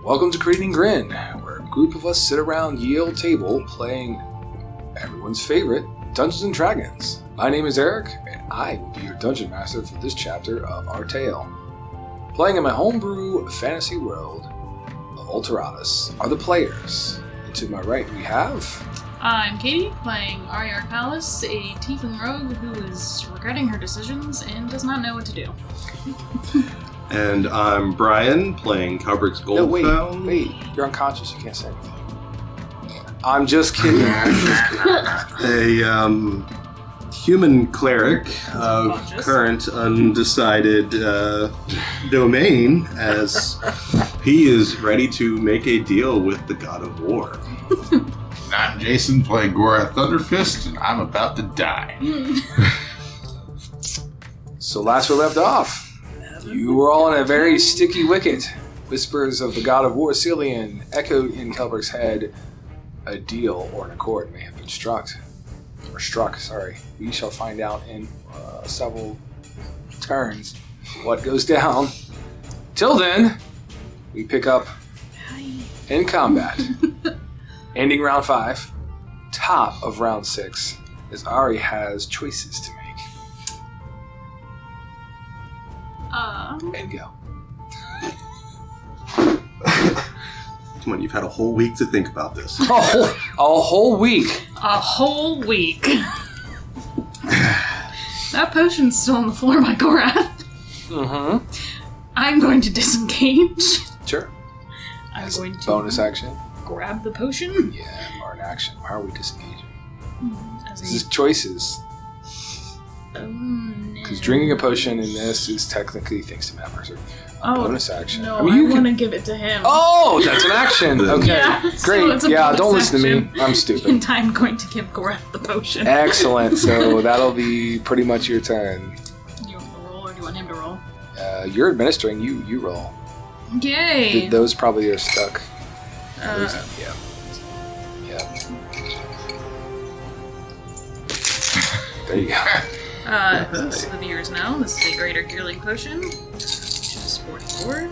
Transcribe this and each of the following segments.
Welcome to Creating Grin, where a group of us sit around ye old table playing everyone's favorite Dungeons & Dragons. My name is Eric, and I will be your Dungeon Master for this chapter of our tale. Playing in my homebrew fantasy world of Alteratus are the players. And to my right we have... I'm Katie, playing Arcanist, a tiefling rogue who is regretting her decisions and does not know what to do. And I'm Brian, playing Kelbrix Goldfound. Wait, you're unconscious, you can't say anything. I'm just kidding. A human cleric of current undecided domain, as he is ready to make a deal with the god of war. I'm Jason, playing Gorath Thunderfist, and I'm about to die. So last we left off, you were all in a very sticky wicket. Whispers of the god of war, Cillian, echoed in Kelbrix's head. A deal or an accord may have been struck. We shall find out in several turns what goes down. Till then, we pick up in combat. Ending round 5, top of round 6, as Ari has choices to make. And go. Come on, you've had a whole week to think about this. A whole week. A whole week. That potion's still on the floor, my Gorath. Mm-hmm. I'm going to disengage. Sure. I'm going to bonus action. grab the potion. Yeah, or an action. How are we disengaging? As This is choices. Because drinking a potion in this is technically, thanks to Matt Mercer, a bonus action. No, I mean, you want to can... give it to him. Oh, that's an action. Okay, Yeah, great. so Yeah, don't bonus listen to me. action. I'm stupid. And I'm going to give Gorath the potion. Excellent. So that'll be pretty much your turn. You want to roll, or do you want him to roll? You're administering. You roll. Yay! Those probably are stuck. Uh, Yeah. There you go. So the viewers know, this is a greater healing potion, which is 44.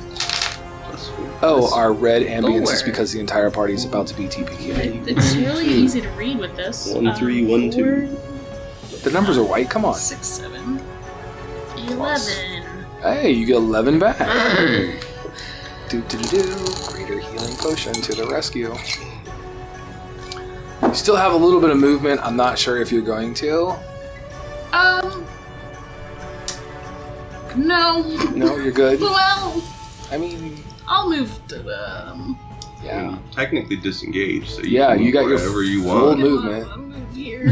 Oh, our red ambience is 4. because the entire party is about to be TPK. It's really easy to read with this. 1, 3, 1, 2. The numbers are white. Come on. 6, 7, 11. Hey, you get 11 back. Hey! Greater healing potion to the rescue. You still have a little bit of movement. I'm not sure if you're going to. No. No, you're good. Well, I mean, I'll move to yeah. Technically disengaged, so Yeah, can you got move your wherever you full want. movement. I'll move here.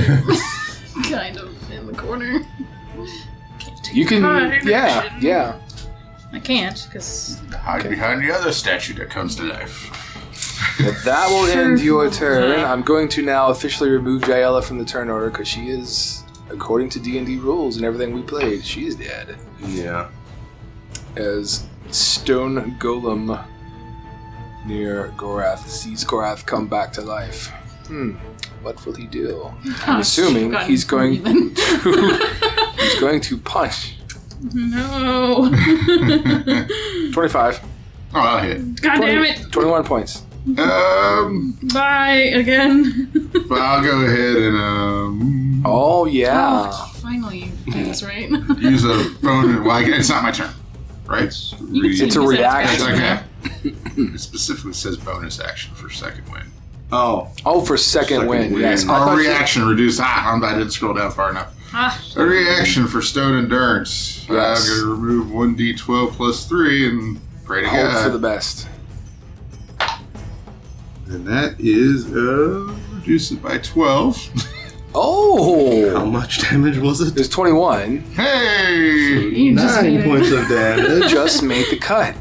Kind of in the corner. Can't take You can, hide. yeah. I can't, because... Hide behind the other statue that comes to life. Well, that will end your Careful. turn. I'm going to now officially remove Jaela from the turn order because she is, according to D&D rules and everything we played, she is dead. Yeah. As Stone Golem near Gorath sees Gorath come back to life. What will he do? I'm assuming he's going to punch. No. 25. Oh, I'll hit. God damn it. 21 points. Bye again. But I'll go ahead and Oh, yeah. Oh, finally, that's right. use a bonus. Well, it's not my turn, right? It's a reaction. Okay. It specifically says bonus action for second win. Oh, for second win. Yes. I Or thought reaction reduced. I didn't scroll down far enough. A reaction for stone endurance. Yes. I'm going to remove 1d12 plus 3 and pray to Hope God. for the best. And that is reduce it by 12. Oh! how much damage was it? There's 21. Hey! You just made 9 it. points of damage. Just made the cut.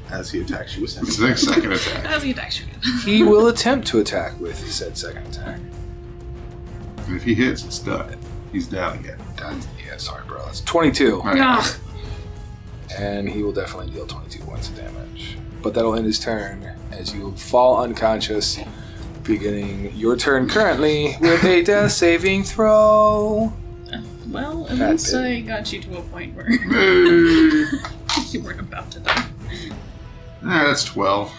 As he attacks you with It's the next second attack. As you attack shoot. He will attempt to attack with said second attack. And if he hits, it's done. He's down again. Yeah, sorry, bro. That's 22. Right. Ah, And he will definitely deal 22 points of damage. But that'll end his turn as you fall unconscious, beginning your turn currently with a death saving throw. well, at That least bit. I got you to a point where Hey! you weren't about to die. That's 12.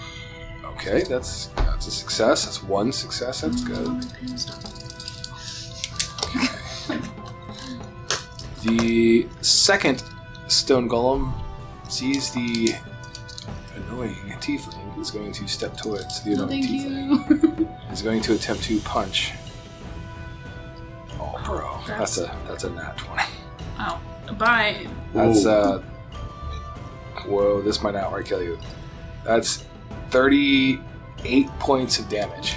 Okay, that's a success. That's one success. That's good. The second stone golem sees the annoying tiefling who's going to step towards the annoying tiefling. He's going to attempt to punch. Oh, bro, that's a nat 20. Oh, bye. That's whoa, this might outright kill you. That's 38 points of damage.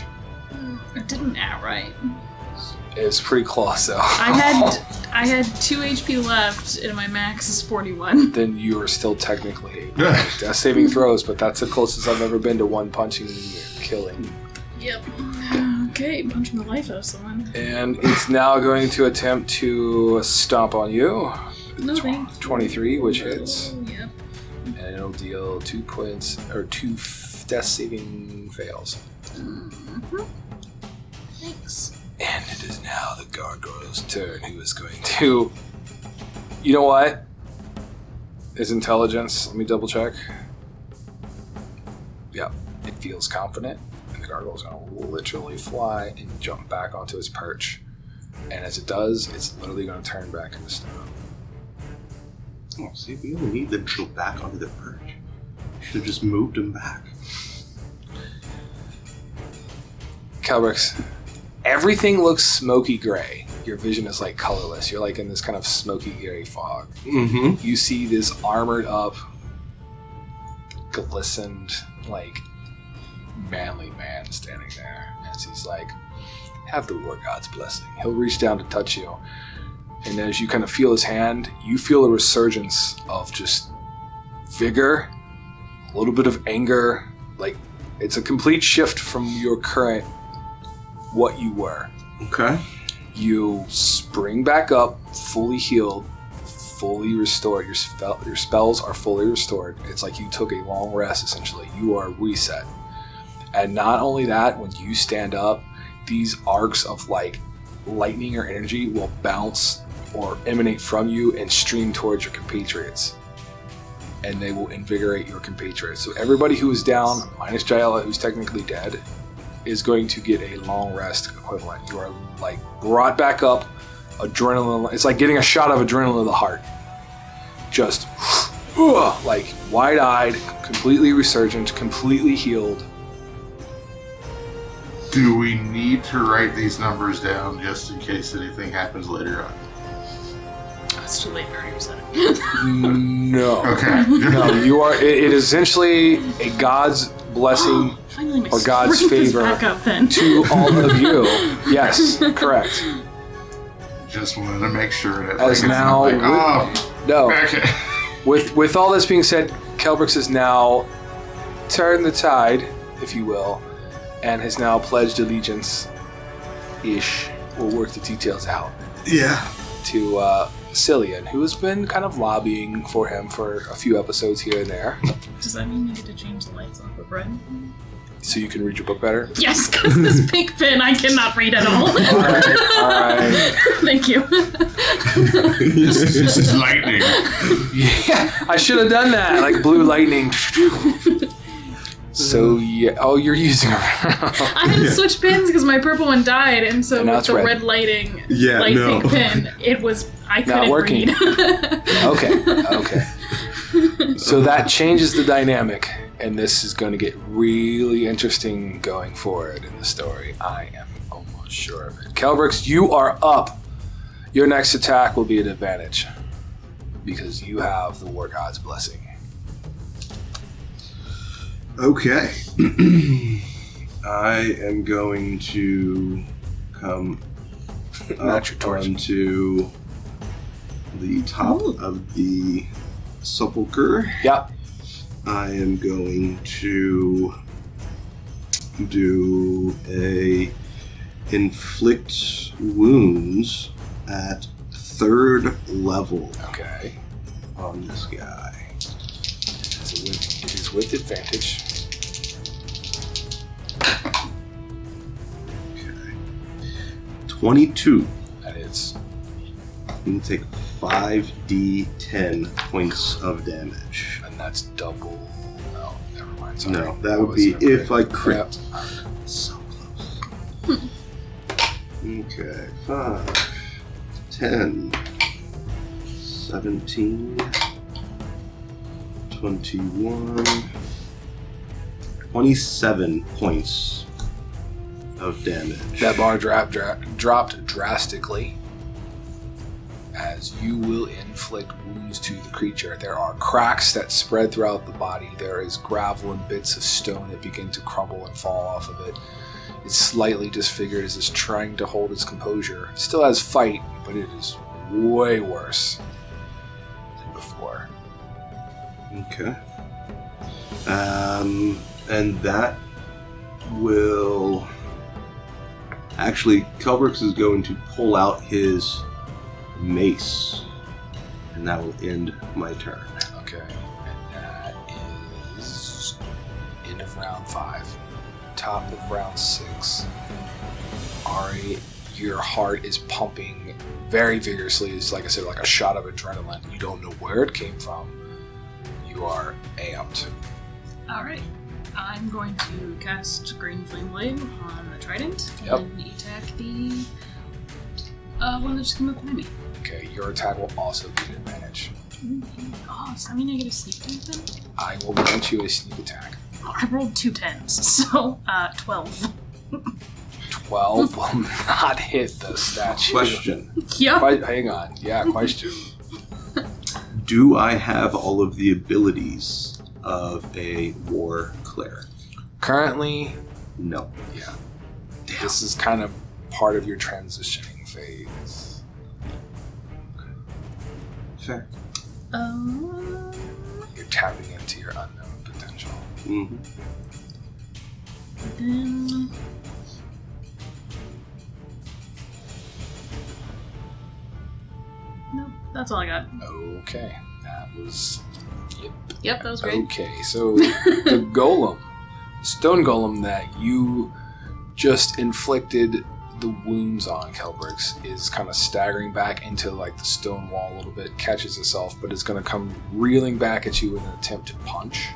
It didn't outright. It's pretty close, though. I had 2 HP left, and my max is 41. Then you are still technically death saving throws, but that's the closest I've ever been to one punching and killing. Yep. Okay, punching the life out of someone. And it's now going to attempt to stomp on you. No thanks. 23, which hits. Oh, yep. And it'll deal 2 points, or 2 death saving fails. Mm-hmm. Thanks. And it is now the gargoyle's turn, who is going to... You know what? His intelligence, let me double check. Yep, it feels confident. And the gargoyle's going to literally fly and jump back onto his perch. And as it does, it's literally going to turn back into stone. Oh, see, we don't need to go back onto the perch. Should have just moved him back. Kelbrix, everything looks smoky gray. Your vision is like colorless. You're like in this kind of smoky gray fog. Mm-hmm. You see this armored up, glistened, like manly man standing there as he's like, have the war god's blessing. He'll reach down to touch you. And as you kind of feel his hand, you feel a resurgence of just vigor, a little bit of anger. Like, it's a complete shift from your current what you were. Okay. You spring back up, fully healed, fully restored. Your spells are fully restored. It's like you took a long rest, essentially. You are reset. And not only that, when you stand up, these arcs of like lightning or energy will bounce or emanate from you and stream towards your compatriots. And they will invigorate your compatriots. So everybody who is down, minus Jaela, who's technically dead, is going to get a long rest equivalent. You are like brought back up, adrenaline. It's like getting a shot of adrenaline to the heart. Just like wide-eyed, completely resurgent, completely healed. Do we need to write these numbers down just in case anything happens later on? It's too late, I already said it. No. Okay. No, you are. It is essentially a God's blessing or God's favor back up, then. to all of you. Yes, correct. Just wanted to make sure that As now, no. Okay. With all this being said, Kelbrix has now turned the tide, if you will, and has now pledged allegiance-ish. We'll work the details out. Yeah. To Cillian, who has been kind of lobbying for him for a few episodes here and there. Does that mean you get to change the lights off of red? So you can read your book better? Yes, because this pink pen I cannot read at all. Alright. Thank you. This is lightning. Yeah, I should have done that, like blue lightning. So yeah, oh, you're using her. I had to switch pins because my purple one died, and so And now with it's the red. red lighting, Yeah, light no. pink pin, it was I Not couldn't working. read. Okay. So that changes the dynamic, and this is going to get really interesting going forward in the story. I am almost sure of it. Kelbrix, you are up. Your next attack will be an advantage because you have the War God's blessing. Okay. I am going to come Not your up torch. onto the top of the sepulcher. Yep. I am going to do a inflict wounds at 3rd level Okay. on this guy. It is with advantage. Okay. 22. That is. You take 5d10 points of damage. And that's double. No, never Sorry. No, that would be if I crit. Yep. So close. Okay, 5, 10, 17, 21, 27 points of damage. That bar dropped drastically as you will inflict wounds to the creature. There are cracks that spread throughout the body. There is gravel and bits of stone that begin to crumble and fall off of it. It's slightly disfigured as it's trying to hold its composure. It still has fight, but it is way worse than before. Okay. And that will... Actually, Kelbrix is going to pull out his mace, and that will end my turn. Okay, and that is end of round 5. Top of round 6. Ari, your heart is pumping very vigorously. It's like I said, like a shot of adrenaline. You don't know where it came from. You are amped. Alright. I'm going to cast Green Flame Blade on the Trident and attack the one that just came up behind me. Okay, your attack will also be an advantage. Oh, does that mean I get a sneak attack then? I will grant you a sneak attack. Oh, I rolled 2 10s, so 12. 12 will not hit the statue. Question. Yep. Hang on. Yeah, question. Do I have all of the abilities of a war cleric? Currently, No. yeah. This is kind of part of your transitioning phase. Fair. You're tapping into your unknown potential. Mm-hmm. Then... Nope, that's all I got. Okay, that was... Yep, that was great. Okay, so the golem, stone golem that you just inflicted the wounds on, Kelbrix, is kind of staggering back into like the stone wall a little bit, catches itself, but is going to come reeling back at you in an attempt to punch.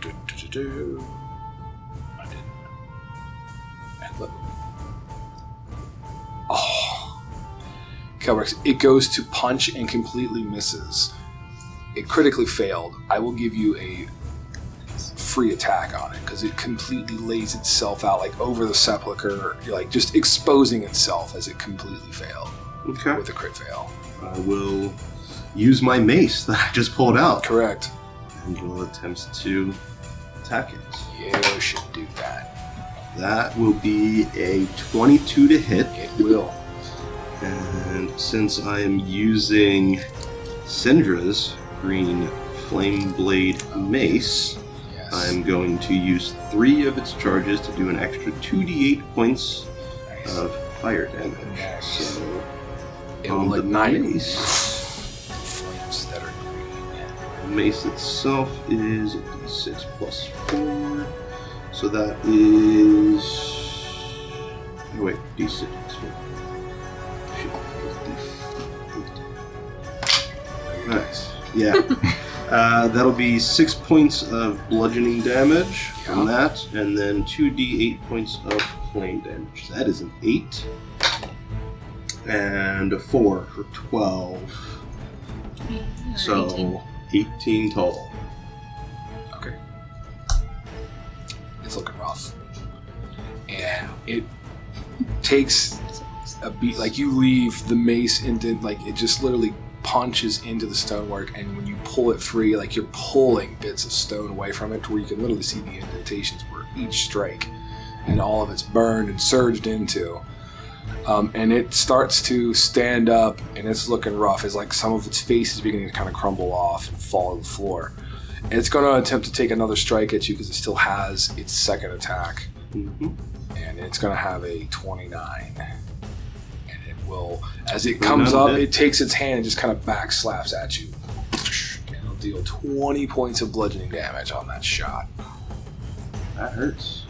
I didn't. And let me... Oh. Kelbrix, it goes to punch and completely misses. It critically failed. I will give you a free attack on it because it completely lays itself out like over the sepulcher, like just exposing itself as it completely failed. Okay. With a crit fail. I will use my mace that I just pulled out. Correct. And will attempt to attack it. You should do that. That will be a 22 to hit. It will. And since I am using Syndra's green flame blade mace, Yes. I'm going to use 3 of its charges to do an extra 2d8 points Nice. of fire damage. Nice. So It on will the ignite mace, flames that are green. the mace itself is a d6 plus 4. So that is... Oh wait, d6 plus 4. Nice. Yeah. That'll be 6 points of bludgeoning damage from that, and then 2d8 points of flame damage. That is an 8. And a 4 for 12. So 18 total. Okay. It's looking rough. And it takes a beat, like you leave the mace indent, like it just literally punches into the stonework, and when you pull it free, like you're pulling bits of stone away from it to where you can literally see the indentations where each strike, and all of it's burned and surged into. And it starts to stand up, and it's looking rough. It's like some of its face is beginning to kind of crumble off and fall to the floor. And it's going to attempt to take another strike at you because it still has its second attack. Mm-hmm. And it's going to have a 29. And it will, as it comes up, it takes its hand and just kind of back slaps at you. And it'll deal 20 points of bludgeoning damage on that shot. That hurts.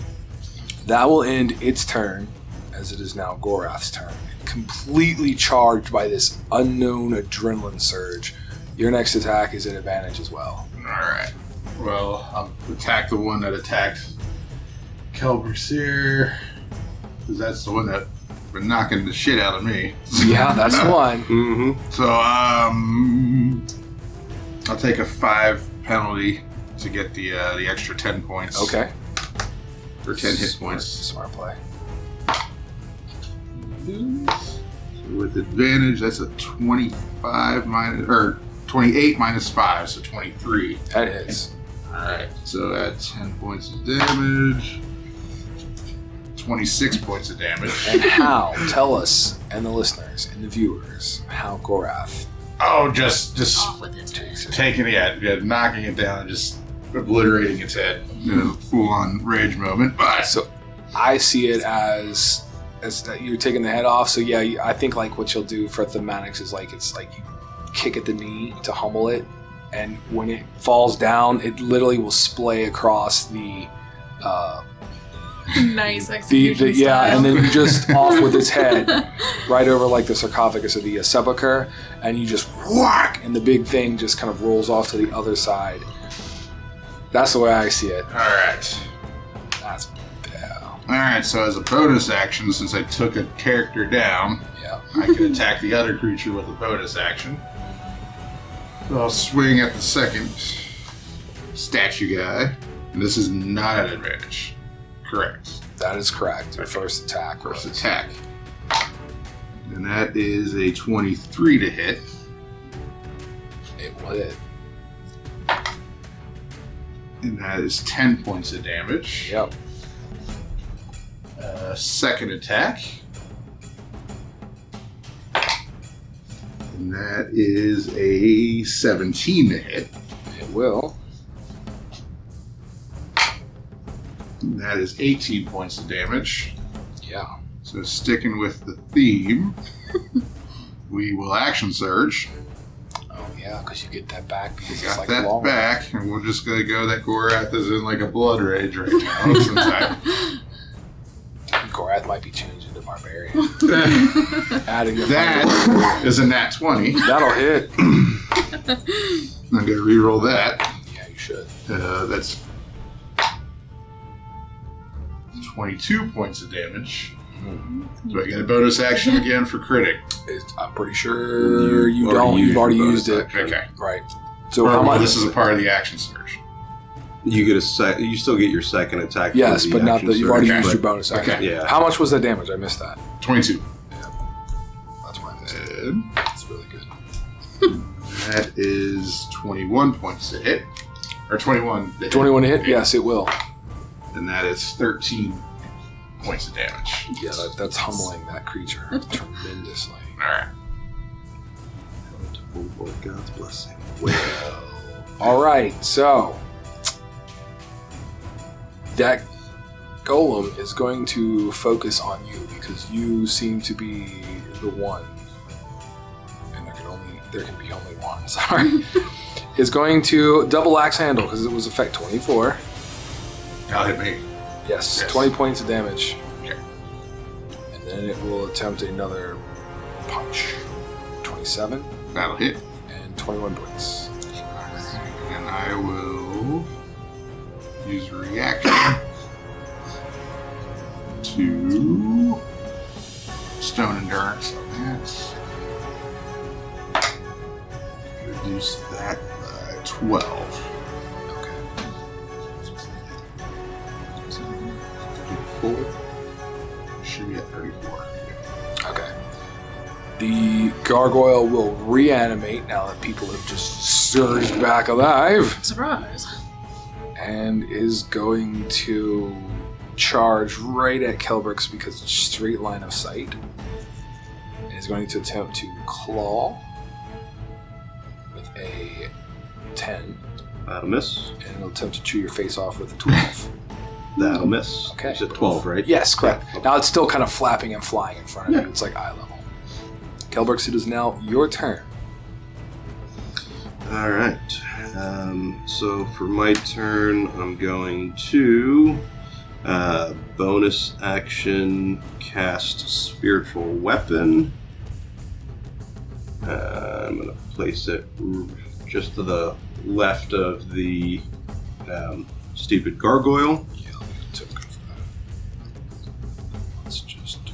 That will end its turn, as it is now Gorath's turn. Completely charged by this unknown adrenaline surge, Your next attack is an advantage as well. Alright. Well, I'll attack the one that attacked Kelbrix here. Because that's the one that's been knocking the shit out of me. Yeah, that's one. Mm-hmm. So, I'll take a 5 penalty to get the extra 10 points. Okay. For 10 hit points. Smart play. With advantage, that's a 28 minus 5, so 23. That is. Alright, so add 10 points of damage. 26 points of damage. And how? Tell us, and the listeners, and the viewers, how Gorath. Oh, just Off with his head. taking it, knocking it down, and just obliterating its head. Full-on rage moment. But So I see it as you're taking the head off. So yeah, I think like what you'll do for thematics is like it's like you kick at the knee to humble it, and when it falls down, it literally will splay across the Nice execution yeah, style. and then you just off with its head right over like the sarcophagus of the sepulcher, and you just whack, and the big thing just kind of rolls off to the other side. That's the way I see it. Alright. That's Alright, so as a bonus action, since I took a character down, yeah. I can attack the other creature with a bonus action. So I'll swing at the second statue guy. And this is not an advantage. Correct. That is correct. Your first attack. First attack. And that is a 23 to hit. It would. And that is 10 points of damage. Yep. Second attack. And that is a 17 to hit. It will. And that is 18 points of damage. Yeah. So sticking with the theme, we will action surge. Oh yeah, because you get that back. Because Got it's like that long. back, and we're just gonna go that Gorath is in like a blood rage right now. Since Gorath might be changing to barbarian. Adding the that is a nat 20. That'll hit. I'm gonna reroll that. Yeah, you should. That's 22 points of damage. Do I get a bonus action again for critic? I'm pretty sure you already don't. used You've already your used it. Okay. Right. So Or, how well, much? this is a part of the action surge. You get you still get your second attack. for Yes, the but not action that you've already surge, used your but- bonus action. Okay. Yeah. How much was the damage? I missed that. 22. That's why I missed it. And That's really good. that is 21 points to hit. Or 21 to hit. 21 to hit? Yes, it will. And that is 13 points of damage. Yeah, that's humbling that creature tremendously. Alright. Oh, God's blessing. Well, all right. So that golem is going to focus on you because you seem to be the one, and there can be only one. Sorry. Is going to double axe handle because it was effect 24. That'll hit me. Yes, Yes. 20 points of damage. Okay. And then it will attempt another punch. 27 That'll hit. and 21 points. And I will use a reaction to Stone Endurance on that. Reduce that by 12. Okay. 34. Should be at 34. Okay. The gargoyle will reanimate now that people have just surged back alive, Surprise. and is going to charge right at Kelbrix because it's straight line of sight. And is going to attempt to claw with a 10, That'll miss. and it'll attempt to chew your face off with a 12. That'll miss. Okay. You said 12, right? Yes, correct. Yeah. Now it's still kind of flapping and flying in front of you. It's like eye level. Kelbrix, it is now your turn. All right. So for my turn, I'm going to bonus action cast Spiritual Weapon. I'm going to place it just to the left of the stupid gargoyle. Yeah, I'll need a token for that. Let's just do.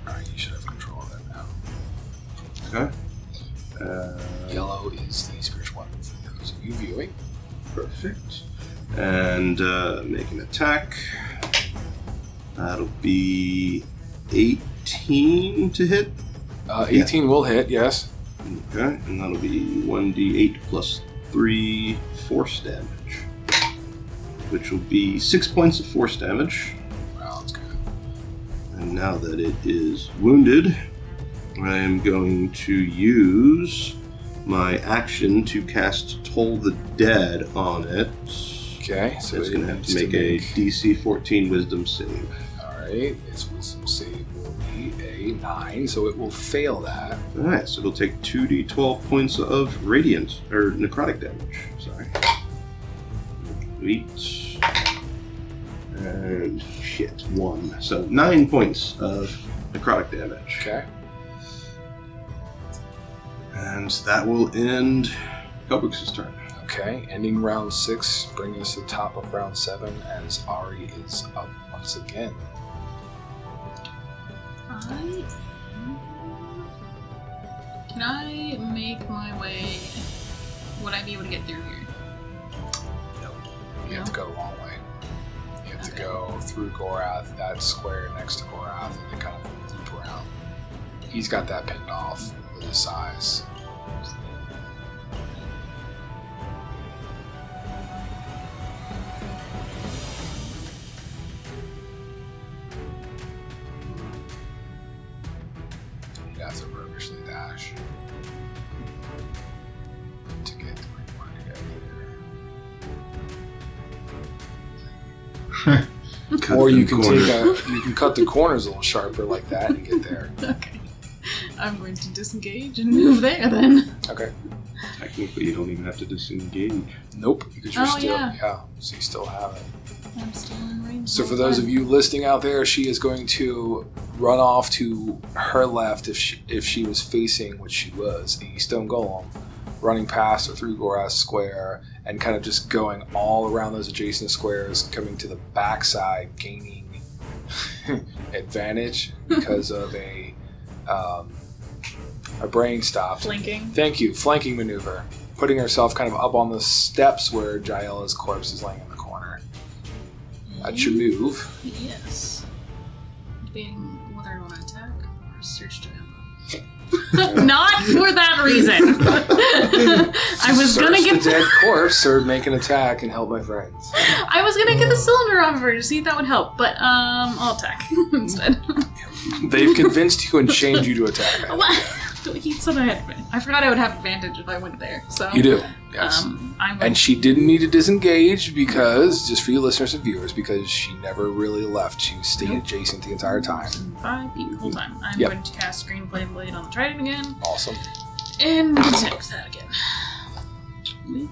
Alright, you should have control of that now. Okay. Yellow is the spiritual weapon for those of you viewing. Perfect. And make an attack. That'll be 18 to hit. 18 will hit, yes. Okay, and that'll be 1d8 plus 3 force damage, which will be 6 points of force damage. Wow, that's good. And now that it is wounded, I am going to use my action to cast Toll the Dead on it. Okay, so it's going to have to make a DC 14 Wisdom save. Alright, its wisdom save will be a 9, so it will fail that. Alright, so it'll take 2d12 points of radiant, or necrotic damage. Sorry. 8. And shit, 1. So 9 points of necrotic damage. Okay. And that will end Kelbrix's turn. Okay, ending round 6, bringing us to the top of round 7 as Ari is up once again. Can I make my way? Would I be able to get through here? No. You have to go the long way. You have to go through Gorath, that square next to Gorath, and then kind of loop around. He's got that pinned off with his size. You'd have to roguishly dash to get to where you want to get here. Or you can you can cut the corners a little sharper like that and get there. Okay. I'm going to disengage and move there then. Okay. Technically, you don't even have to disengage. Nope, because you're still yeah. So you still have it. I'm still in range. So for those of you listening out there, she is going to run off to her left if she was facing, which she was, the stone golem, running past or through Gorath Square and kind of just going all around those adjacent squares, coming to the backside, gaining advantage because of a brain stop. Flanking. Thank you. Flanking maneuver. Putting herself kind of up on the steps where Jaila's corpse is laying in the corner. That's your move. Yes. Debating whether I want to attack or search Jaila. Not for that reason. I was Search gonna get the dead corpse or make an attack and help my friends. I was gonna get the cylinder off of her to see if that would help, but I'll attack instead. They've convinced you and shamed you to attack. He said I forgot I would have advantage if I went there. So You do, yes. And she didn't need to disengage because, just for you listeners and viewers, because she never really left. She stayed adjacent the entire time. 5 feet the whole time. I'm going to cast Green Flame Blade on the Trident again. Awesome. And attack that again. With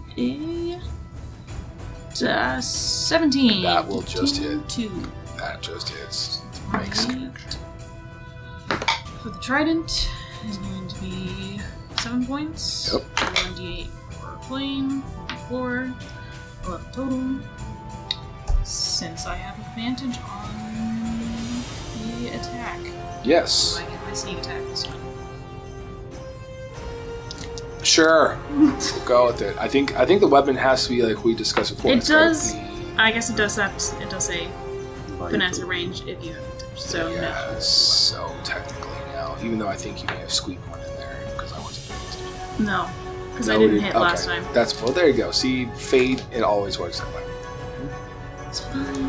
a 17. That will just hit. 2. That just hits. Makes correct. For the Trident is going to be 7 points. Yep. 1d8 for plane, 4, 11 total. Since I have advantage on the attack. Yes. So I get my sneak attack this time. Sure. We'll go with it. I think the weapon has to be like we discussed before. It It's does. like I guess it does have. It does say finesse range if you have advantage. So yeah, no. so technically now, even though I think you may have squeaked one in there because I wasn't paying attention. No, because I didn't hit last time. That's well. There you go. See, fate. It always works that way.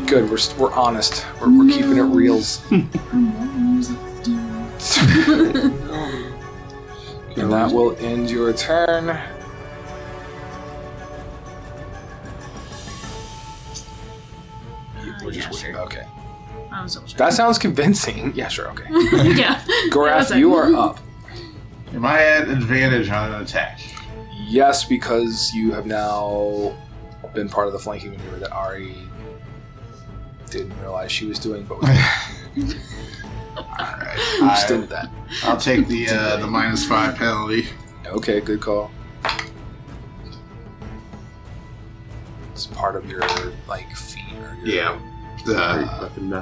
Good. We're honest. We're keeping it reals. And that will end your turn. We're just waiting. Sure. Okay. I was double checking. That sounds convincing. Yeah, sure. Okay. Yeah. Gorath, you are up. Am I at advantage on an attack? Yes, because you have now been part of the flanking maneuver that Ari didn't realize she was doing, but was Alright. Still with that. I'll take the -5 penalty. Okay, good call. It's part of your feat or your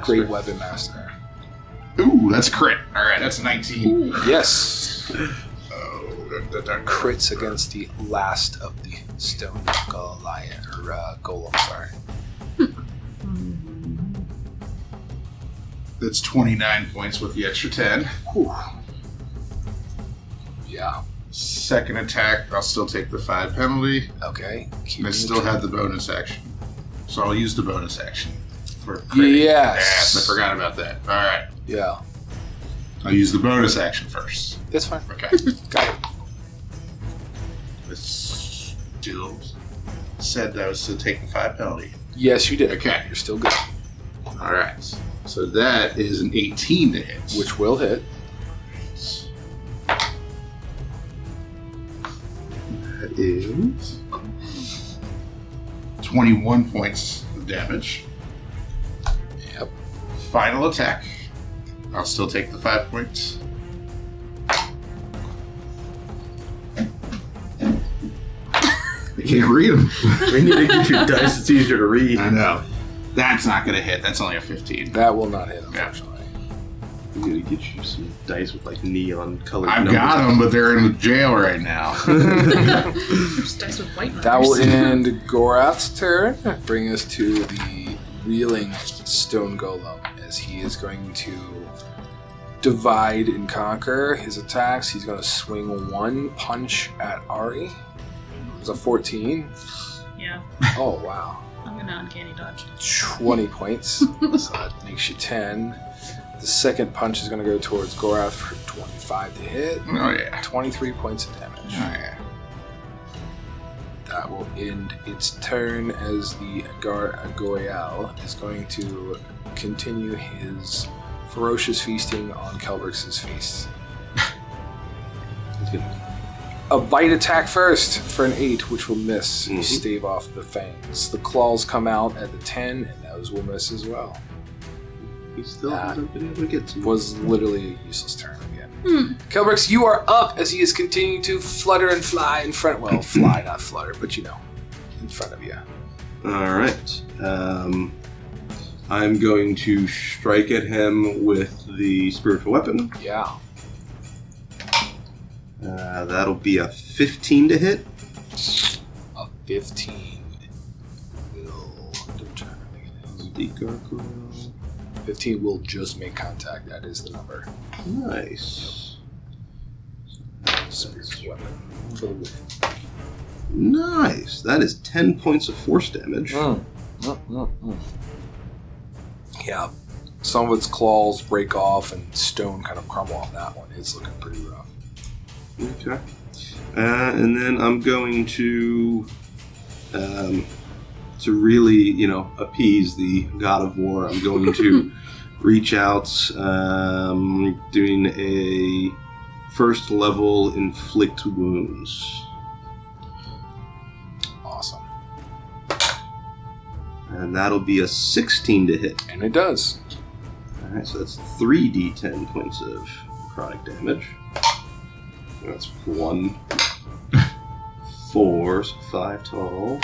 great weapon master. Ooh, that's a crit. Alright, that's a 19. Yes. Crits Crits against the last of the stone golem, sorry. That's 29 points with the extra 10. Whew. Yeah. Second attack, I'll still take the 5 penalty. Okay. And I still have the bonus action. So I'll use the bonus action for critting. Yes. I forgot about that. Alright. Yeah. I'll use the bonus action first. That's fine. Okay. Got it. I still said that I was to take the 5 penalty. Yes, you did. Okay. You're still good. Alright. So that is an 18 to hit. Which will hit. That is 21 points of damage. Yep. Final attack. I'll still take the 5 points. I can't read them. We need to get your dice. It's easier to read. I know. That's not going to hit. That's only a 15. That will not hit, unfortunately. We need to get you some dice with neon colored I've numbers. got them, but they're in the jail right now. There's dice with white numbers. That will end Gorath's turn. Bring us to the reeling stone golem, as he is going to divide and conquer his attacks. He's going to swing one punch at Ari. It's a 14. Yeah. Oh, wow. I'm gonna uncanny dodge. 20 points. So that makes you 10. The second punch is going to go towards Gorath for 25 to hit. Oh, yeah. 23 points of damage. Oh, yeah. That will end its turn as the Goyal is going to continue his ferocious feasting on Kelbrix's feast. A bite attack first for an 8, which will miss. You stave off the fangs. The claws come out at the 10, and those will miss as well. He still hasn't been able to get to Was literally a useless turn again. Kelbrix, you are up as he is continuing to flutter and fly in front. Well, fly, not flutter, but in front of you. Alright. I'm going to strike at him with the spiritual weapon. Yeah. That'll be a 15 to hit. A 15 will determine. The gargoyle. 15 will just make contact. That is the number. Nice. Spiritual weapon for the win. Nice. That is 10 points of force damage. Yeah. Some of its claws break off and stone kind of crumble off that one. It's looking pretty rough. Okay. And then I'm going to really, appease the God of War. I'm going to reach out, doing a first level inflict wounds. Awesome. And that'll be a 16 to hit. And it does. Alright, so that's 3d10 points of necrotic damage. That's 1, 4, so 5 total.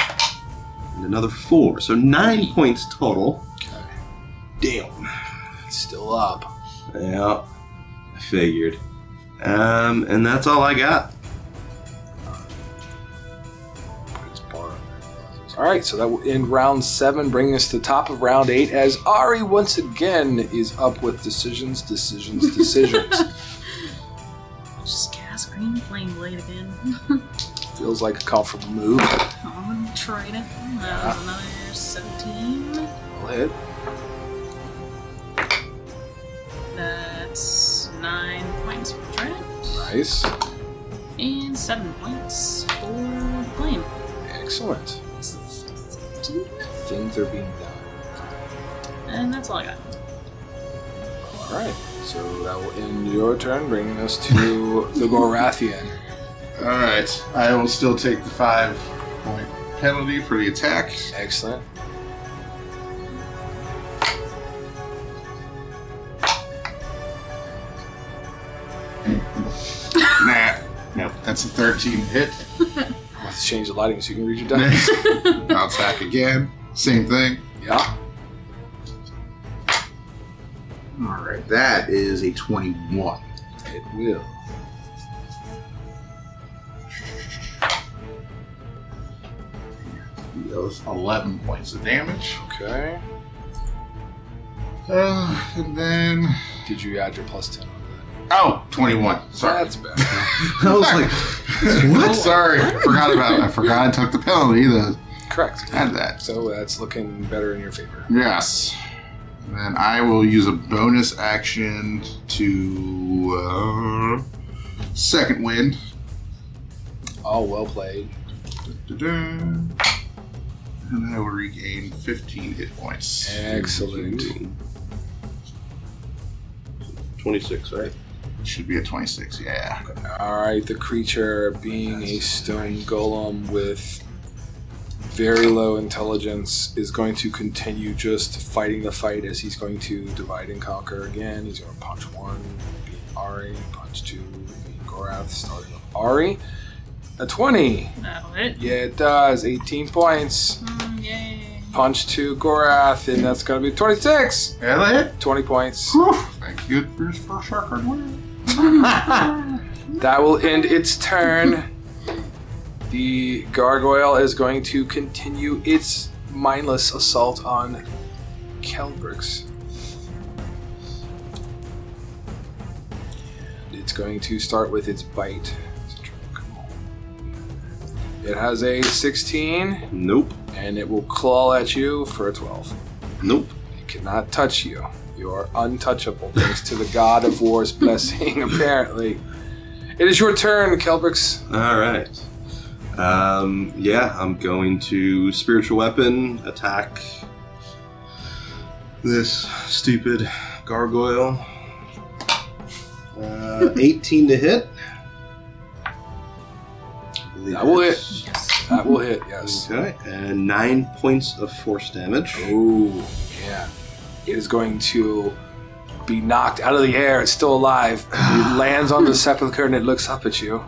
And another 4, so 9 points total. Okay. Damn. It's still up. Yeah, I figured. And that's all I got. Alright, so that will end round 7, bringing us to the top of round 8, as Ari once again is up with decisions. Just cast Green Flame Blade again. Feels like a comfortable move. On Trident. That was another 17. Will hit. That's 9 points for Trident. Nice. And 7 points for Flame. Excellent. 17? Things are being done. And that's all I got. Alright, so that will end your turn, bringing us to the Gorathian. Alright, I will still take the 5-point penalty for the attack. Excellent. That's a 13 hit. I'll have to change the lighting so you can read your dice. I'll attack again. Same thing. Yeah. Alright, that is a 21. It will. Those 11 points of damage. Okay. And then... Did you add your plus 10 on Oh, 21. that? Sorry. That's better. I was like, What? Sorry. I forgot I took the penalty to Correct. add that. So that's looking better in your favor. Yes. And then I will use a bonus action to second wind. Oh, well played. Da-da-da. And I will regain 15 hit points. Excellent. 26, right? It should be a 26, yeah. Alright, the creature, being a stone golem with very low intelligence, is going to continue just fighting the fight as he's going to divide and conquer again. He's going to punch 1, being Ari, punch 2, being Gorath, starting with Ari. A 20. That'll hit. Yeah, it does. 18 points. Yay. Punch 2, Gorath, and that's going to be 26. Yeah, that hit? 20 points. Whew. Thank you for his first record win. That will end its turn. The gargoyle is going to continue its mindless assault on Kelbrix. And it's going to start with its bite. It has a 16, Nope. and it will claw at you for a 12. Nope. It cannot touch you. You are untouchable thanks to the God of War's blessing, apparently. It is your turn, Kelbrix. All right. Yeah, I'm going to spiritual weapon attack this stupid gargoyle. 18 to hit. That will hit. That will hit, yes. Okay, and 9 points of force damage. Ooh, yeah. It is going to be knocked out of the air. It's still alive. It lands on the sepulcher and it looks up at you.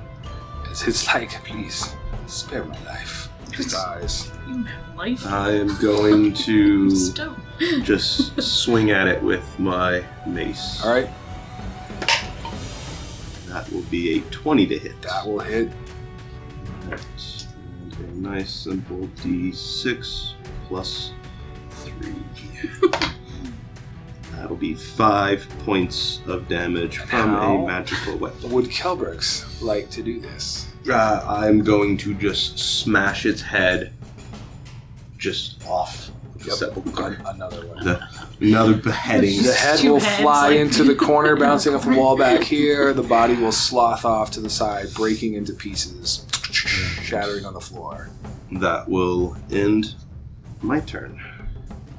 It's like, please, spare my life. It dies. You have life. I am going to Stone. just swing at it with my mace. All right, That will be a 20 to hit. that will hit. Right. And a nice simple D6 plus 3. That'll be 5 points of damage from how a magical weapon. Would Kelbrix like to do this? I'm going to just smash its head just off the sepulcher. Another one. Another beheading. The head Two will heads, fly like- into the corner, bouncing off the wall back here. The body will slough off to the side, breaking into pieces, shattering on the floor. That will end my turn.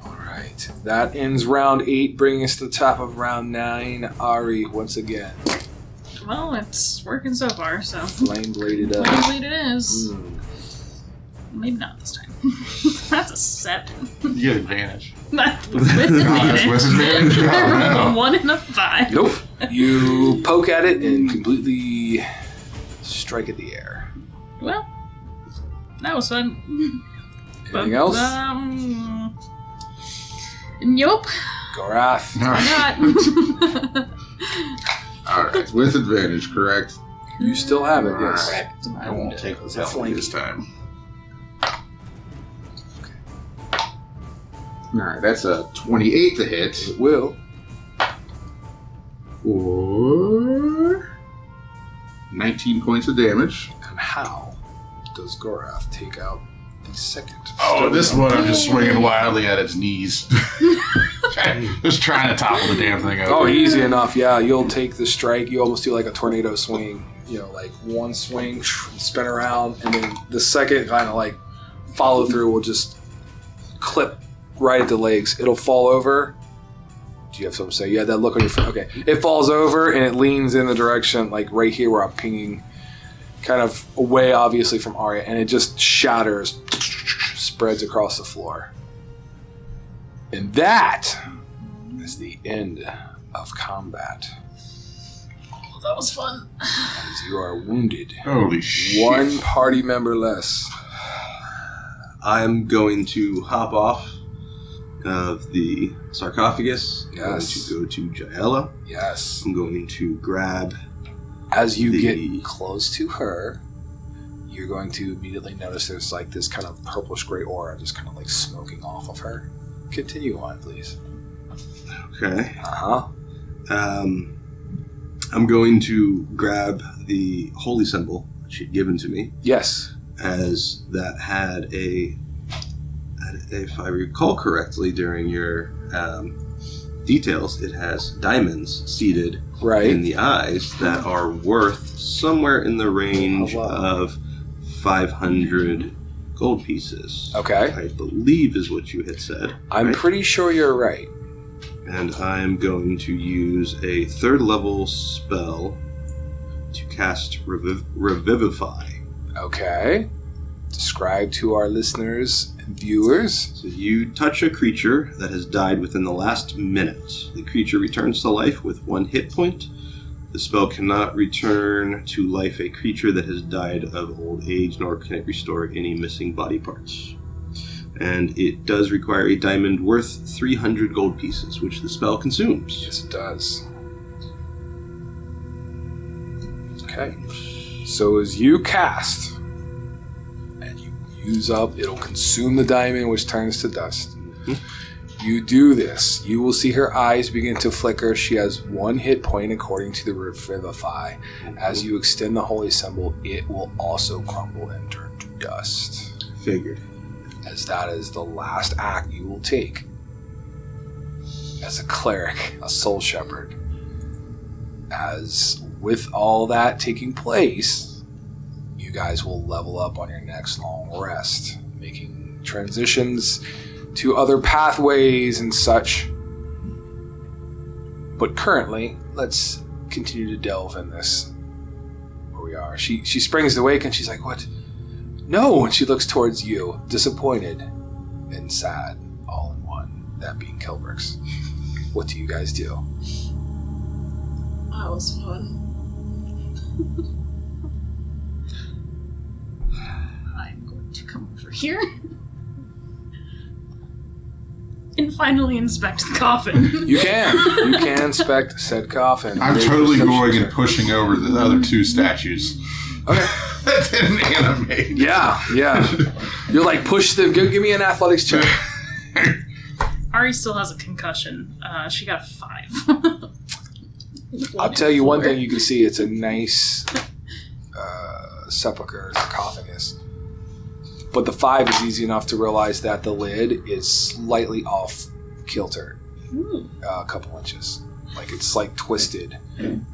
All right. That ends round 8, bringing us to the top of round 9. Ari, once again. Well, it's working so far, so. Flame bladed up. Flame blade it is. Mm. Maybe not this time. That's a 7. You get advantage. That's with That's advantage. with advantage? Oh, A no. 1 and a 5. Nope. You poke at it and completely strike at the air. Well, that was fun. Anything else? Nope. Gorath. Alright. Not. Alright, with advantage, correct? You still have it, yes. Correct. I won't take the It's a penalty flank. this time. Alright, that's a 28 to hit. It will. For 19 points of damage. And how does Gorath take out the second? Oh, this one I'm just swinging wildly at its knees. Just trying to topple the damn thing over. Oh, easy enough. Yeah, you'll take the strike. You almost do like a tornado swing. You know, like one swing, spin around, and then the second kind of like follow through will just clip right at the legs. It'll fall over. Do you have something to say? Yeah, that look on your face. Okay. It falls over and it leans in the direction, like right here where I'm pinging, kind of away, obviously, from Arya, and it just shatters, spreads across the floor. And that is the end of combat. Oh, that was fun. As you are wounded. Holy shit. One party member less. I'm going to hop off of the sarcophagus. Yes. I'm going to go to Jaela. Yes. I'm going to grab... As you get close to her, you're going to immediately notice there's like this kind of purplish gray aura just kind of like smoking off of her. Continue on, please. Okay. Uh-huh. I'm going to grab the holy symbol that she'd given to me, Yes. as that had if I recall correctly during your details, it has diamonds seated Right. in the eyes that are worth somewhere in the range Oh, wow. of 500 gold pieces. Okay. I believe is what you had said. I'm right? pretty sure you're right. And I'm going to use a 3rd level spell to cast Revivify. Okay. Describe to our listeners and viewers. So you touch a creature that has died within the last minute. The creature returns to life with 1 hit point. The spell cannot return to life a creature that has died of old age, nor can it restore any missing body parts. And it does require a diamond worth 300 gold pieces, which the spell consumes. Yes, it does. Okay. So as you cast, and you use up, it'll consume the diamond, which turns to dust. You do this, you will see her eyes begin to flicker. She has 1 hit point according to the Revivify. As you extend the holy symbol, it will also crumble and turn to dust. Figured. As that is the last act you will take as a cleric, a soul shepherd. As with all that taking place, you guys will level up on your next long rest, making transitions to other pathways and such. But currently, let's continue to delve in this where we are. She springs awake and she's like, "What? No!" And she looks towards you, disappointed and sad, all in one, that being Kelbrix. What do you guys do? That was fun. I'm going to come over here and finally inspect the coffin. You can inspect said coffin. I'm Make a totally perception going and check. pushing over the other 2 statues. Okay. That didn't animate. Yeah. You're like, push them. Give me an athletics check. Ari still has a concussion. She got a 5. I'll tell you one thing you can see. It's a nice sepulcher, sarcophagus. But the 5 is easy enough to realize that the lid is slightly off kilter. A couple inches. Like it's like twisted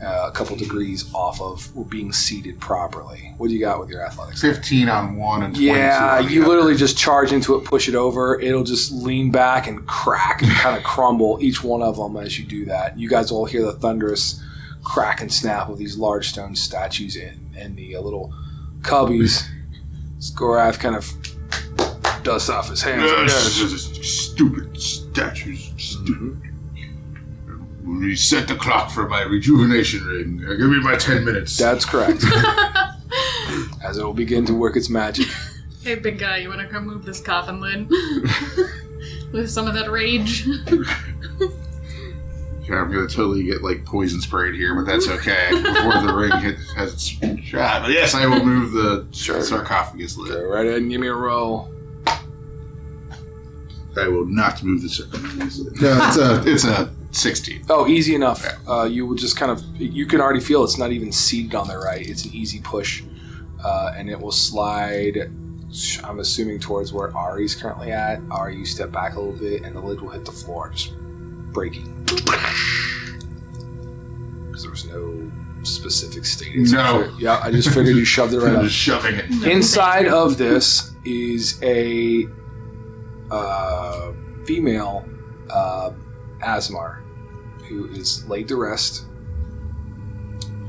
a couple degrees off of being seated properly. What do you got with your athletics? 15 on one and 22 Yeah, on the you other. literally just charge into it, push it over. It'll just lean back and crack and kind of crumble, each one of them as you do that. You guys will hear the thunderous crack and snap of these large stone statues and the little cubbies. Gorath kind of dusts off his hands. Stupid statues. Stupid. Reset the clock for my rejuvenation ring. Give me my 10 minutes. That's correct. As it will begin to work its magic. Hey, big guy, you want to come move this coffin lid? With some of that rage? Yeah, I'm gonna totally get like poison sprayed here, but that's okay. Before the ring has its shot. But yes, I will move the sarcophagus lid. Go right ahead and give me a roll. I will not move the sarcophagus lid. No, it's a 16. Oh, easy enough. You will just kind of, you can already feel it's not even seated on the right. It's an easy push. And it will slide, I'm assuming, towards where Ari's currently at. Ari, you step back a little bit and the lid will hit the floor, just breaking. Because there was no specific stating. No. Yeah, I just figured you shoved it right I'm up. just shoving it. Inside of this is a female Asmar who is laid to rest,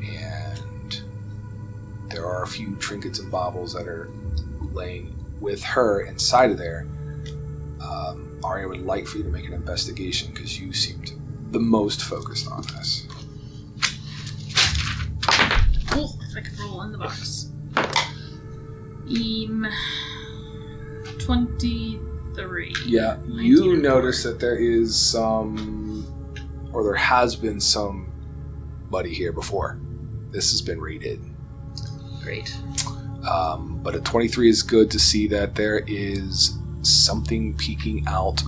and there are a few trinkets and baubles that are laying with her inside of there. Arya would like for you to make an investigation because you seemed the most focused on this. Cool. If I could roll in the box. 23. Yeah, you notice that there is some, or there has been somebody here before. This has been raided. Great. But a 23 is good to see that there is something peeking out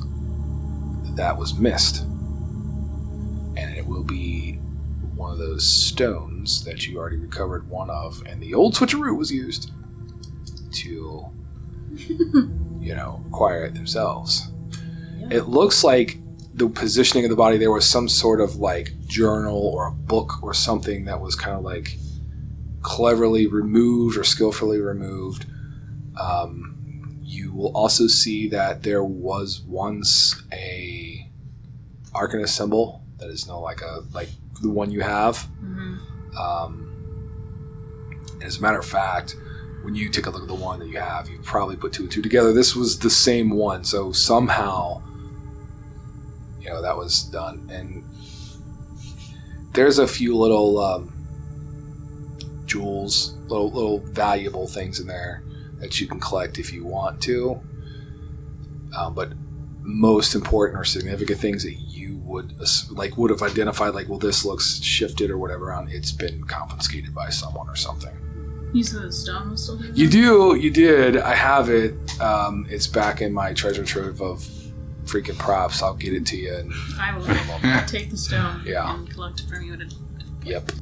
that was missed. And it will be one of those stones that you already recovered one of, and the old switcheroo was used to, acquire it themselves. Yeah. It looks like the positioning of the body, there was some sort of like journal or a book or something that was kind of like cleverly removed or skillfully removed. You will also see that there was once a Arcanist symbol that is now like the one you have. Mm-hmm. As a matter of fact, when you take a look at the one that you have, you probably put two and two together. This was the same one, so somehow, that was done. And there's a few little jewels, little valuable things in there that you can collect if you want to. But most important or significant things that you would have identified, well, this looks shifted or whatever, it's been confiscated by someone or something. You said the stone was still there? You did. I have it. It's back in my treasure trove of freaking props. I'll get it to you. And I will take the stone and collect it from you. Yep.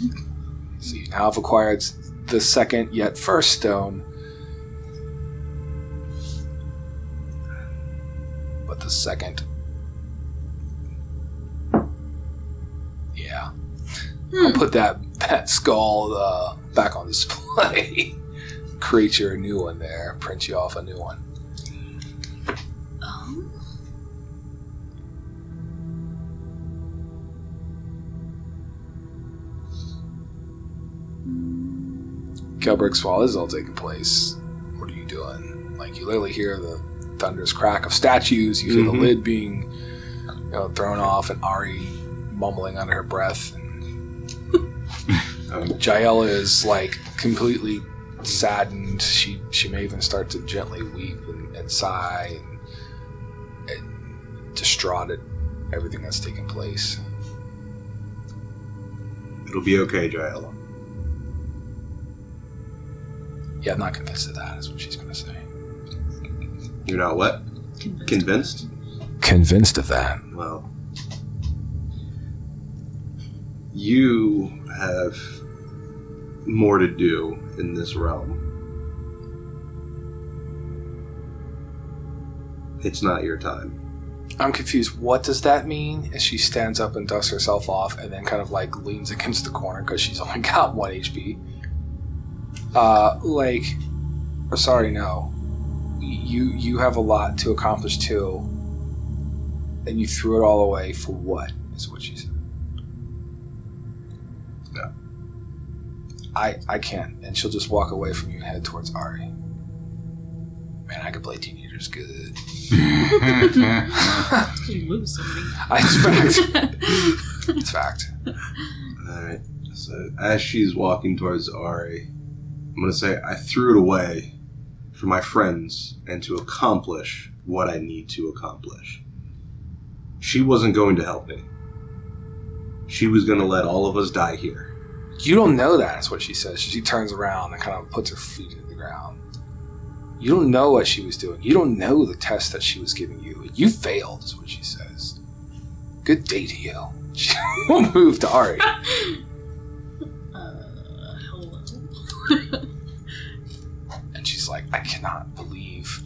So you now have acquired the second yet first stone. But the second... Yeah. I'll put that skull back on display. Create you a new one there. Print you off a new one. Kelbrix, while this is all taking place, what are you doing? You literally hear the thunderous crack of statues. You hear the lid being thrown off, and Ari mumbling under her breath. Jaela is completely saddened. She may even start to gently weep and sigh and distraught at everything that's taking place. It'll be okay, Jaela. Yeah, I'm not convinced of that, is what she's going to say. You're not what? Convinced? Convinced of that. Well, you have more to do in this realm. It's not your time. I'm confused. What does that mean? As she stands up and dusts herself off and then kind of leans against the corner because she's only got 1 HP. Sorry, no. You have a lot to accomplish too, and you threw it all away for what? Is what she said. No. I can't, and she'll just walk away from you and head towards Ari. Man, I could play teenagers good. You lose somebody. It's fact. Alright, so as she's walking towards Ari, I'm going to say I threw it away for my friends and to accomplish what I need to accomplish. She wasn't going to help me. She was going to let all of us die here. You don't know that, is what she says. She turns around and kind of puts her feet into the ground. You don't know what she was doing. You don't know the test that she was giving you. You failed, is what she says. Good day to you. She will move to Ari. Hello. And she's like, I cannot believe.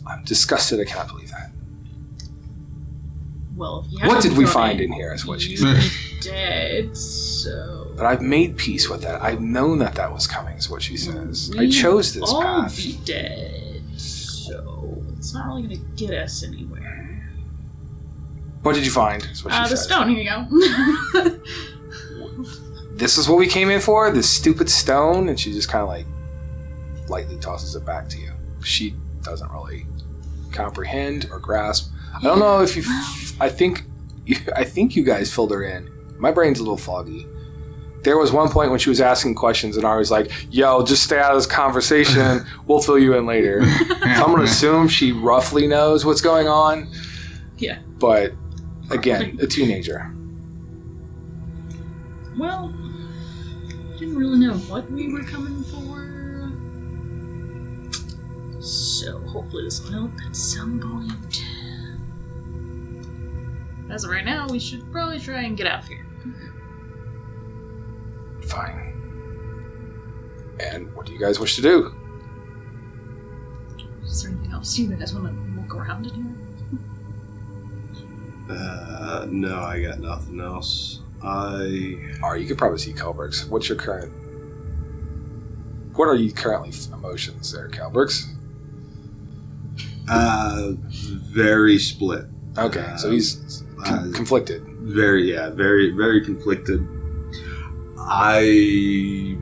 I'm disgusted. I cannot believe that. Well, if you what did we find in here, is what she said. Dead, so... But I've made peace with that. I've known that was coming, is what she says. I chose this path. Be dead, so it's not really going to get us anywhere. What did you find? Is what she the says. stone. Here you go. This is what we came in for? This stupid stone? And she just kind of lightly tosses it back to you. She doesn't really comprehend or grasp. I don't know if you... I think you guys filled her in. My brain's a little foggy. There was one point when she was asking questions and I was like, yo, just stay out of this conversation. We'll fill you in later. So I'm going to assume she roughly knows what's going on. Yeah. But, again, a teenager. Well, didn't really know what we were coming for. So hopefully this will help at some point. As of right now, we should probably try and get out of here. Fine. And what do you guys wish to do? Is there anything else? Do you guys want to look around in here? No, I got nothing else. You could probably see Kelbrix. What are you currently emotions there, Kelbrix? Very split. Okay, so he's conflicted. Very, very conflicted. I'm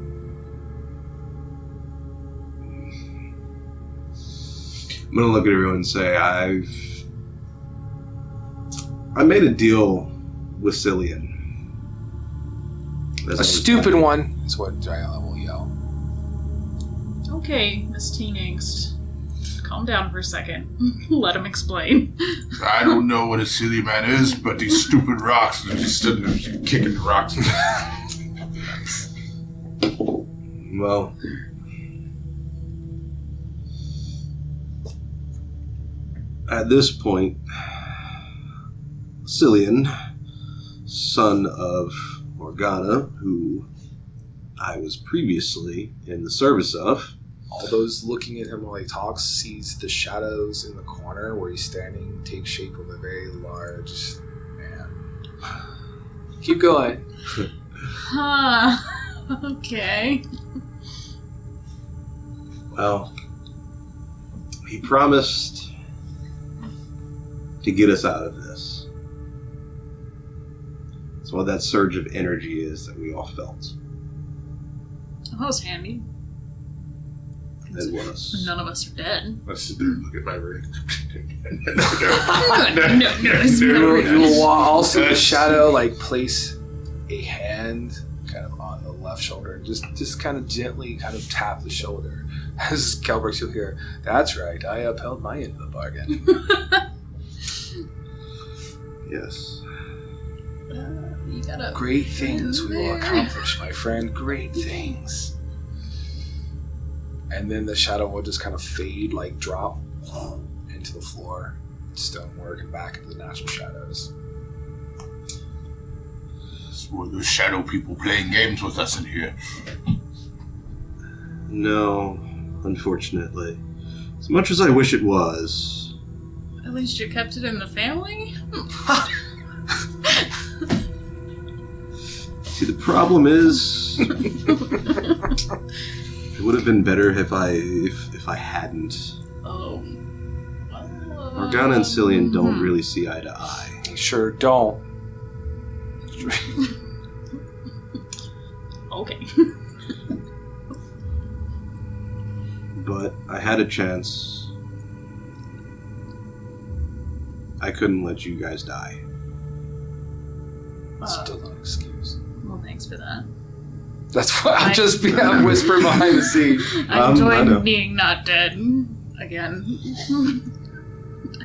gonna look at everyone and say I made a deal with Cillian. A stupid one is what Gianna will yell. Okay, Miss Teen Angst. Calm down for a second. Let him explain. I don't know what a silly man is, but these stupid rocks are just sitting there kicking the rocks. Well, at this point, Cillian, son of Morgana, who I was previously in the service of. All those looking at him while he talks sees the shadows in the corner where he's standing take shape of a very large man. Keep going. Huh. Okay. Well, he promised to get us out of this. That's what that surge of energy is that we all felt. That was handy. It was. None of us are dead. Let's sit there and look at my ring. No, You will also the shadow place a hand kind of on the left shoulder and just kind of gently kind of tap the shoulder. As Kelbrix, you'll hear, that's right, I upheld my end of the bargain. Yes. You gotta Great things we will accomplish, my friend. Great things. And then the shadow will just kind of fade, drop into the floor, stonework, and back into the natural shadows. Were those shadow people playing games with us in here? No, unfortunately. As much as I wish it was. At least you kept it in the family? See, the problem is... It would have been better if I hadn't. Oh. Morgana and Cillian don't really see eye to eye. They sure don't. Okay. But I had a chance. I couldn't let you guys die. Still no excuse. Well, thanks for that. That's what I'm just being whispered behind the scene. I know. enjoy being not dead again.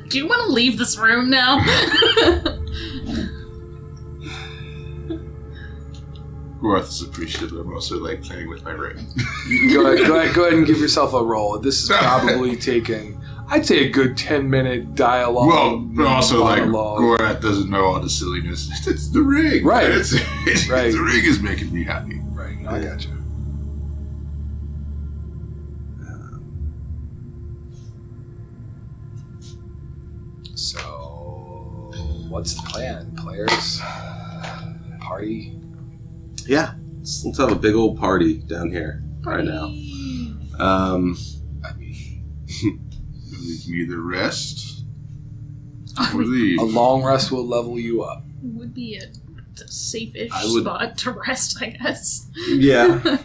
Do you want to leave this room now? Gorath is appreciative. I'm also playing with my ring. Go ahead and give yourself a roll. This is probably taken, I'd say, a good 10-minute dialogue. Well, but also monologue. Gorath doesn't know all the silliness. It's the ring, Right. Right. The ring is making me happy. Right, I gotcha. So, what's the plan, players? Party? Yeah, let's have a big old party down here right now. I mean, We can either rest or leave. a long rest will level you up. It would be a safe-ish I would- spot to rest, I guess. Yeah.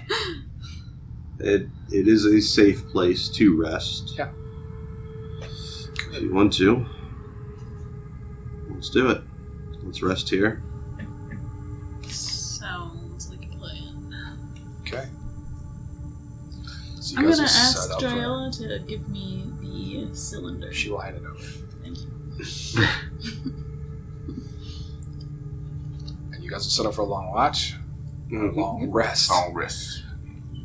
It is a safe place to rest. Yeah. If you want to, let's do it. Let's rest here. Sounds like a plan. So you I'm guys gonna will set ask up for- Joella to give me the cylinder. She will hand it over. Thank you. And you guys will set up for a long watch, or a long rest. Long rest.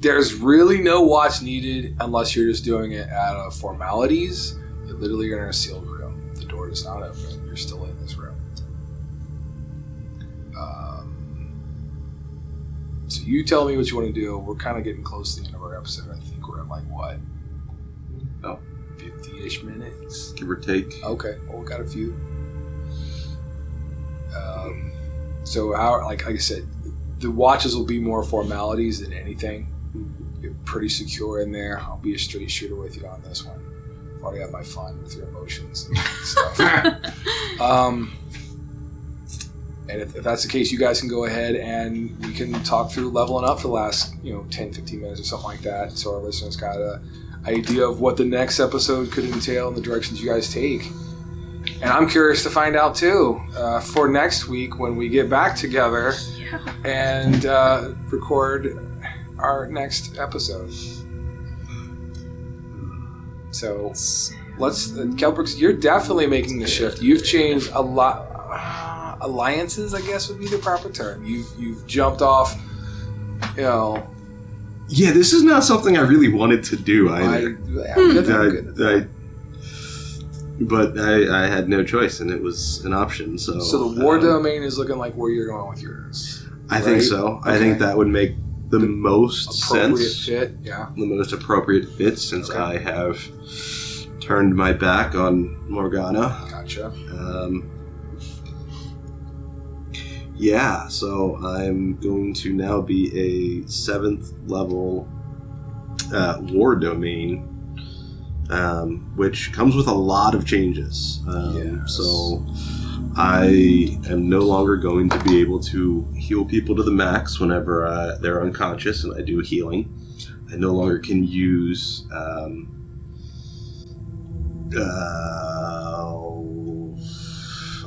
There's really no watch needed unless you're just doing it out of formalities. You literally are in a sealed room. The door is not open. You're still in this room. So you tell me what you want to do. We're kind of getting close to the end of our episode. I think we're at like what? Oh. 50-ish minutes. Give or take. Okay. Well, we got a few. So how, like I said, the watches will be more formalities than anything. You're pretty secure in there. I'll be a straight shooter with you on this one. I've already had my fun with your emotions and stuff. And if that's the case, you guys can go ahead and we can talk through leveling up for the last 10, 15 minutes or something like that, so our listeners got an idea of what the next episode could entail and the directions you guys take. And I'm curious to find out too for next week when we get back together and record our next episode. So let's, Kelbrix, you're definitely making the shift. You've changed a lot. Alliances, I guess, would be the proper term. You've jumped off, Yeah, this is not something I really wanted to do either. But I had no choice, and it was an option. So the war domain is looking like where you're going with yours. I think so. Okay. I think that would make the most appropriate sense. Fit, yeah. The most appropriate fit since I have turned my back on Morgana. Gotcha. Yeah, so I'm going to now be a 7th level war domain, which comes with a lot of changes. So I am no longer going to be able to heal people to the max whenever they're unconscious and I do healing. I no longer can use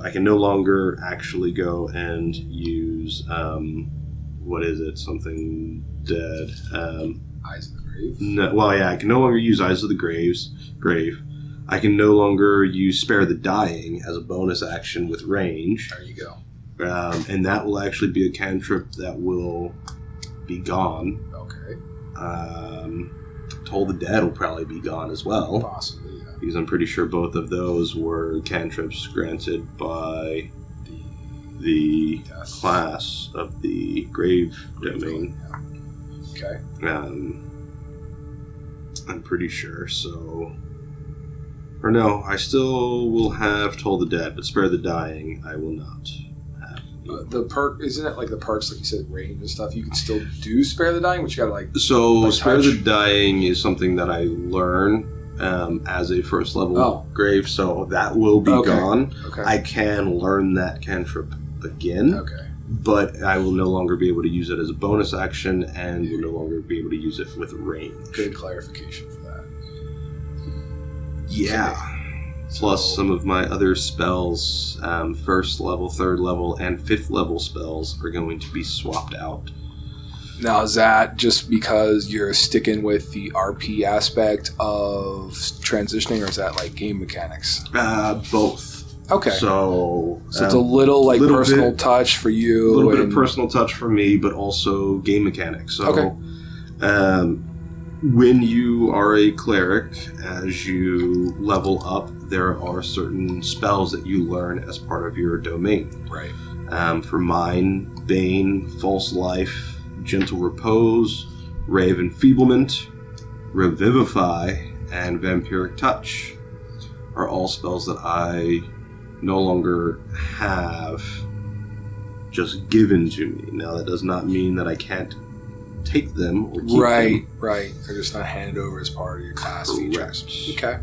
I can no longer actually go and use what is it? Something dead. Eyes of the Grave? No, well, yeah, I can no longer use Eyes of the Grave. I can no longer use Spare the Dying as a bonus action with range. There you go. And that will actually be a cantrip that will be gone. Okay. Toll the Dead will probably be gone as well. Possibly, yeah. Because I'm pretty sure both of those were cantrips granted by the class of the Grave domain. Yeah. Okay. I'm pretty sure, so... Or no, I still will have Toll the Dead, but Spare the Dying I will not have. The perk, isn't it like the perks, like you said, range and stuff? You can still do Spare the Dying, but you gotta like... So, like Spare touch. the Dying is something that I learn as a first level grave, so that will be gone. Okay. I can learn that cantrip again, but I will no longer be able to use it as a bonus action and will no longer be able to use it with range. Good clarification for that. Yeah. Plus some of my other spells, 1st level, 3rd level, and 5th level spells are going to be swapped out. Now, is that just because you're sticking with the RP aspect of transitioning, or is that like game mechanics? Both. Okay. So it's a little personal touch for you. A little bit of personal touch for me, but also game mechanics. So when you are a cleric, as you level up, there are certain spells that you learn as part of your domain. Right. For mine, Bane, False Life, Gentle Repose, Ray of Enfeeblement, Revivify, and Vampiric Touch are all spells that I no longer have just given to me. Now, that does not mean that I can't take them or keep them. Right. They're just not handed over as part of your class features. Okay.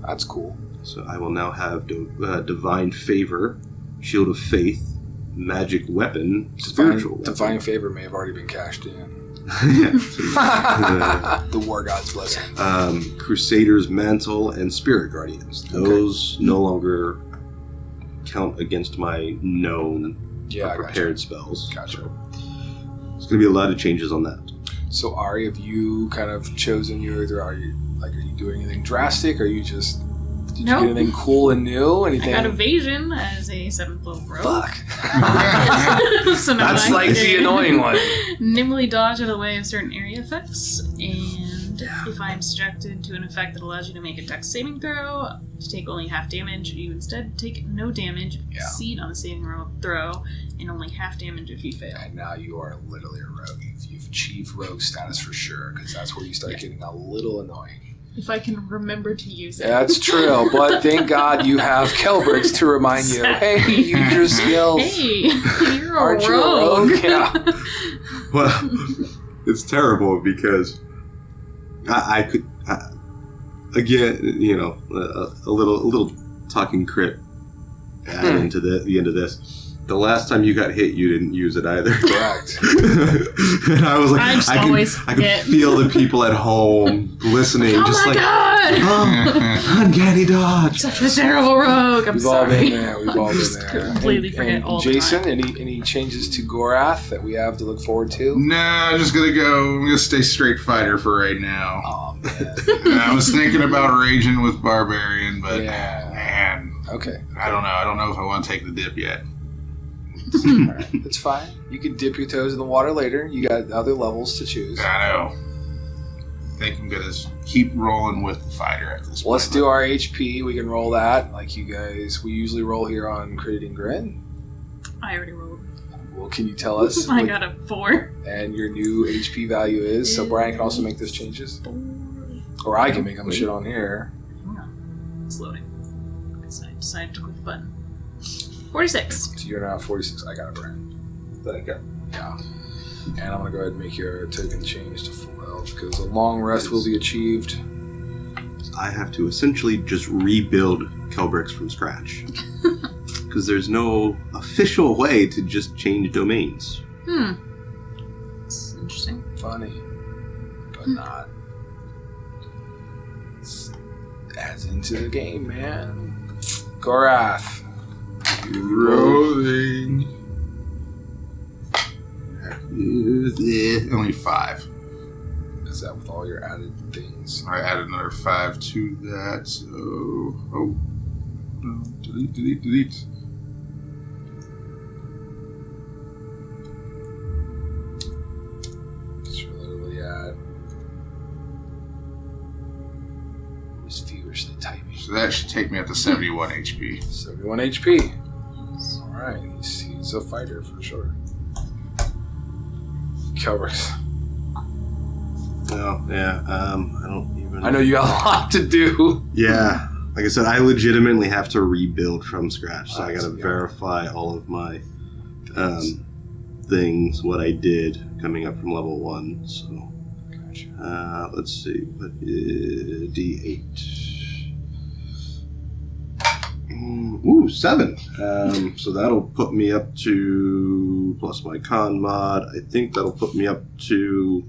That's cool. So I will now have Divine Favor, Shield of Faith, Magic Weapon, Spiritual Weapon. Divine Favor may have already been cashed in. The War God's Blessing. Crusader's Mantle and Spirit Guardians. Those no longer count against my known prepared spells. Gotcha. So there's going to be a lot of changes on that. So Ari, have you kind of chosen are you doing anything drastic? Or are you just did you get anything cool and new? Anything? I got evasion as a 7th level rogue. Fuck. So now That's I like can the annoying one. nimbly dodge out of the way of certain area effects, and if I am subjected to an effect that allows you to make a dex saving throw to take only half damage, you instead take no damage if you succeed on the saving throw, and only half damage if you fail. And now you are literally a rogue. You've achieved rogue status for sure, because that's where you start getting a little annoying. If I can remember to use it. That's true, but thank God you have Kelbrix to remind you, hey, use your skills. Hey, you're Aren't a you rogue. a rogue? Yeah. Well, it's terrible because I could, again, you know, a little talking crit add into the end of this. The last time you got hit, you didn't use it either. Correct. And I was like, I could feel the people at home listening, Oh just my like, god! oh, uncanny dodge. Such a terrible rogue. I'm We've all sorry. been there. We've all been there. Completely forget all the Jason, time. any changes to Gorath that we have to look forward to? No, I'm just gonna go. I'm gonna stay straight fighter for right now. Oh man. I was thinking about raging with barbarian, but Yeah. man, Okay. I don't know. I don't know if I want to take the dip yet. Alright, that's fine. You can dip your toes in the water later. You got other levels to choose. I know. I think I'm gonna keep rolling with the fighter at this point. Let's do our HP. We can roll that like you guys. We usually roll here on Creating Grin. I already rolled. Well, can you tell us? I got a 4. And your new HP value is, so Brian can also make those changes. Or I can make them shit on here. Hang on. It's loading. I decided to click the button. 46. So you're now 46. I got it, Brian. Thank you. Yeah. And I'm going to go ahead and make your token change to full health because a long rest will be achieved. I have to essentially just rebuild Kelbrix from scratch. Because there's no official way to just change domains. That's interesting. Funny, but not. It's adds into the game, man. Gorath. Rolling. Only 5. Is that with all your added things? I added another 5 to that, so... Oh. No, delete. It's literally at. Just feverishly typing. So that should take me up to 71 HP. 71 HP. Alright, he's a fighter for sure. Kelbrix. Oh, yeah, I don't even... I know you got a lot to do. Yeah, like I said, I legitimately have to rebuild from scratch, so I gotta Yeah. verify all of my things, what I did coming up from level 1, so... Gotcha. Let's see, what is D8? Ooh, 7. So that'll put me up to, plus my con mod, I think that'll put me up to,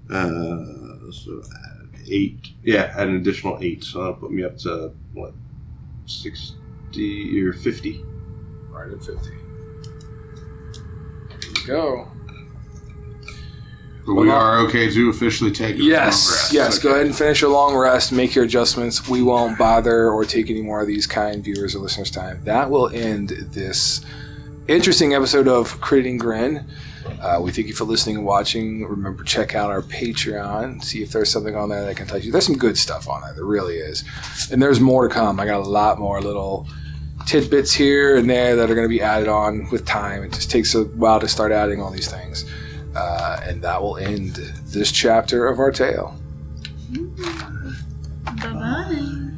so add 8. Yeah, add an additional 8. So that'll put me up to, what, 60 or 50. Right at 50. Here we go. But we are okay to officially take a long rest. Yes. Okay. Go ahead and finish your long rest. Make your adjustments. We won't bother or take any more of these kind viewers or listeners' time. That will end this interesting episode of Creating Grin. We thank you for listening and watching. Remember, check out our Patreon. See if there's something on there that can touch you. There's some good stuff on there. There really is. And there's more to come. I got a lot more little tidbits here and there that are going to be added on with time. It just takes a while to start adding all these things. And that will end this chapter of our tale. Bye-bye.